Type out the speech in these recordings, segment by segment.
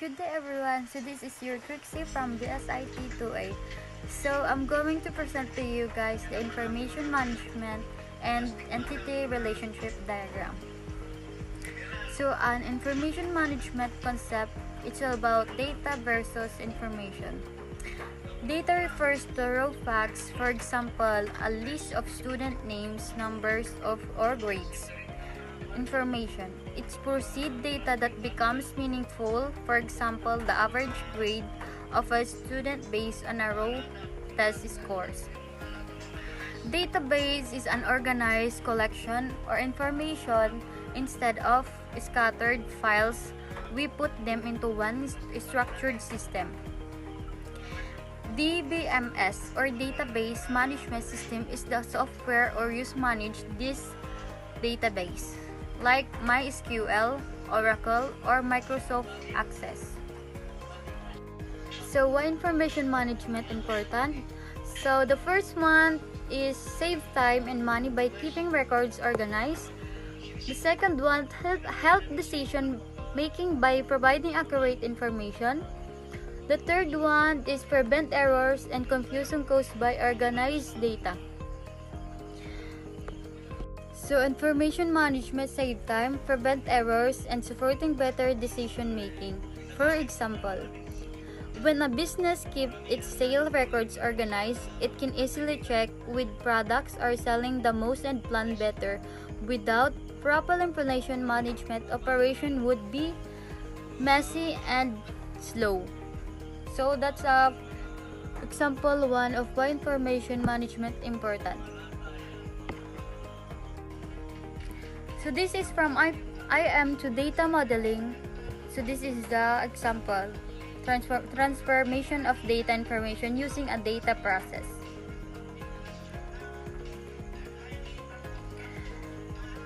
Good day everyone. So this is your Trixie from BSIT 2A. So I'm going to present to you guys the information management and entity relationship diagram. So an information management concept, it's all about data versus information. Data refers to raw facts, for example, a list of student names, numbers or grades. Information. It's perceived data that becomes meaningful, for example, the average grade of a student based on a raw test scores. Database is an organized collection or information. Instead of scattered files, we put them into one structured system. DBMS or Database Management System is the software or use manage this database, like MySQL, Oracle, or Microsoft Access. So why information management important? So the first one is save time and money by keeping records organized. The second one, help decision making by providing accurate information. The third one is prevent errors and confusion caused by organized data. So information management save time, prevent errors, and supporting better decision making. For example, when a business keeps its sale records organized, it can easily check which products are selling the most and plan better. Without proper information management, operation would be messy and slow. So that's a example one of why information management important. So this is from IM to data modeling. So this is the example. Transformation of data information using a data process.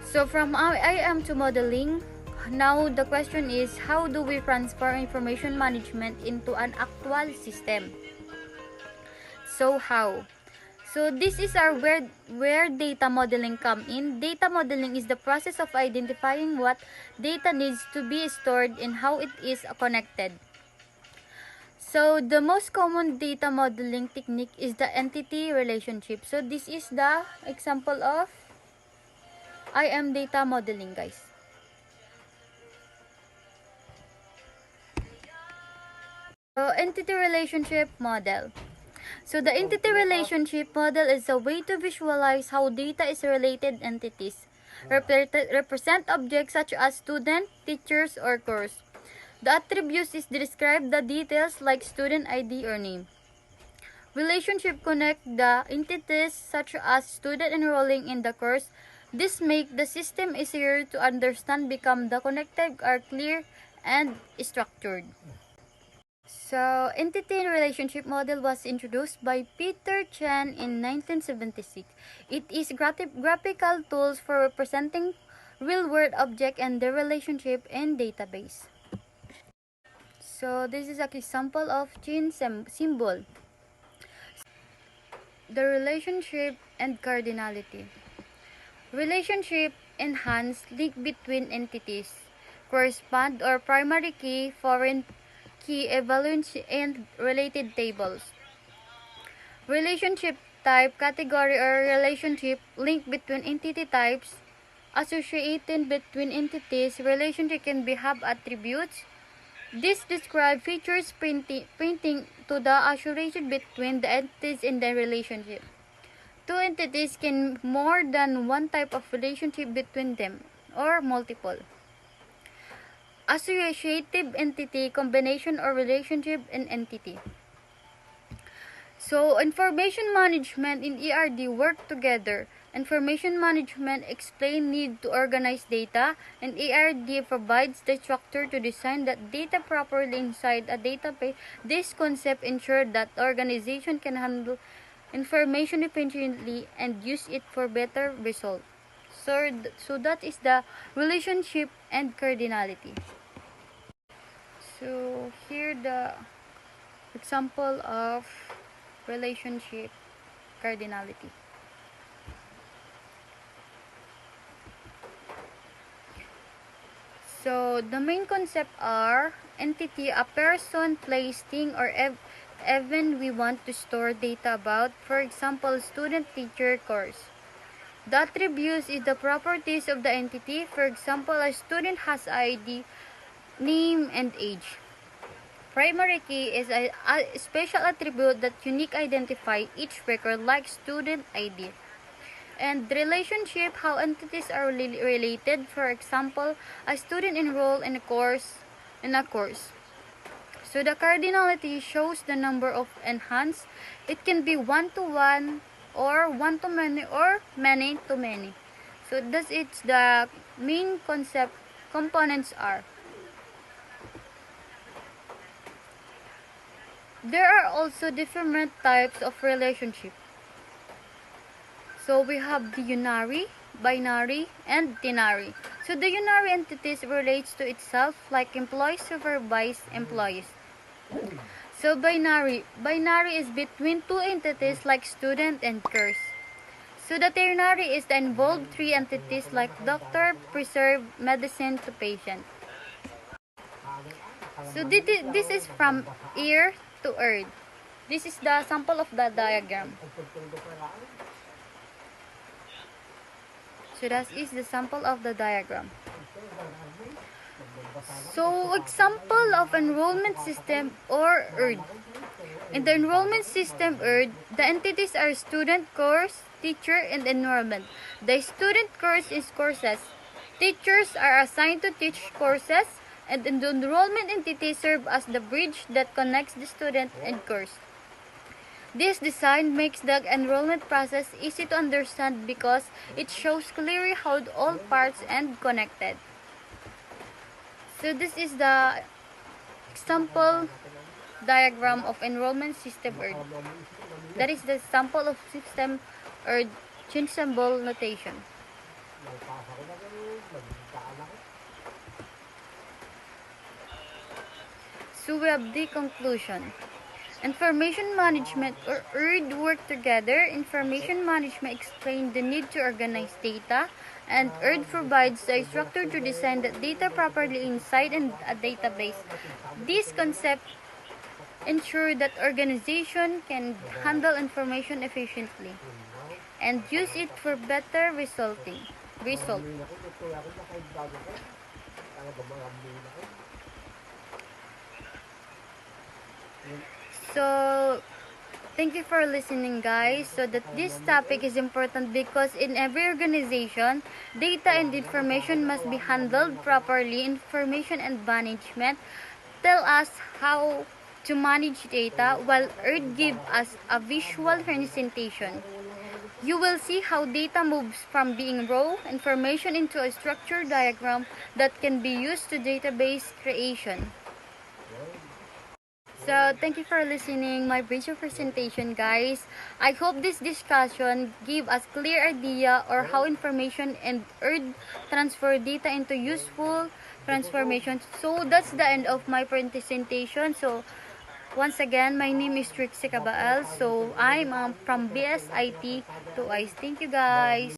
So from IM to modeling, now the question is, how do we transfer information management into an actual system? So how? So this is our where data modeling come in. Data modeling is the process of identifying what data needs to be stored and how it is connected. So the most common data modeling technique is the entity relationship. So this is the example of IM data modeling, guys. So entity relationship model. So the entity relationship model is a way to visualize how data is related entities. Represent objects such as student, teachers, or course. The attributes is describe the details like student ID or name. Relationship connect the entities such as student enrolling in the course. This make the system easier to understand, become the connected are clear and structured. So, entity relationship model was introduced by Peter Chan in 1976. It is graphical tools for representing real-world object and their relationship in database. So, this is an example of chain symbol. The relationship and cardinality. Relationship enhance link between entities. Correspond or primary key, foreign key, evaluation and related tables. Relationship type, category or relationship, link between entity types, associated between entities. Relationship can be have attributes. This describe features pointing to the association between the entities in the relationship. Two entities can more than one type of relationship between them or multiple. Associative entity, combination or relationship in entity. So information management in ERD work together. Information management explain need to organize data, and ERD provides the structure to design that data properly inside a database. This concept ensures that organization can handle information efficiently and use it for better result. So that is the relationship and cardinality. So here the example of relationship cardinality. So, the main concept are entity, a person, place, thing, or event we want to store data about. For example, student, teacher, course. The attributes is the properties of the entity. For example, a student has ID, name, and age. Primary key is a special attribute that unique identify each record like student ID. And relationship, how entities are related. For example, a student enrolled in a course. So the cardinality shows the number of enhanced. It can be one-to-one or one-to-many or many-to-many. So that's it's the main concept components are. There are also different types of relationship. So we have the unary, binary, and ternary. So the unary entities relates to itself like employees supervise employees. So binary is between two entities like student and course. So the ternary is the involved three entities like doctor, preserve medicine to patient. So this is from ear to earth. This is the sample of the diagram. So that is the sample of the diagram. So example of enrollment system or ERD. In the enrollment system ERD, the entities are student, course, teacher, and enrollment. The student course is courses. Teachers are assigned to teach courses, and the enrollment entity serve as the bridge that connects the student and course. This design makes the enrollment process easy to understand because it shows clearly how all parts are connected. So this is the example diagram of enrollment system ERD. That is the sample of system ERD change symbol notation. So we have the conclusion. Information management or ERD work together. Information management explains the need to organize data, and ERD provides a structure to design the data properly inside a database. This concept ensure that organization can handle information efficiently and use it for better result. So thank you for listening, guys. So that this topic is important because in every organization, data and information must be handled properly. Information and management tell us how to manage data, while ERD give us a visual presentation. You will see how data moves from being raw information into a structured diagram that can be used to database creation. So, thank you for listening my brief presentation, guys. I hope this discussion give us clear idea or how information and ERD transfer data into useful transformation. So, that's the end of my presentation. So, once again, my name is Trixie Cabaal. So, I'm from BSIT to ICE. Thank you, guys.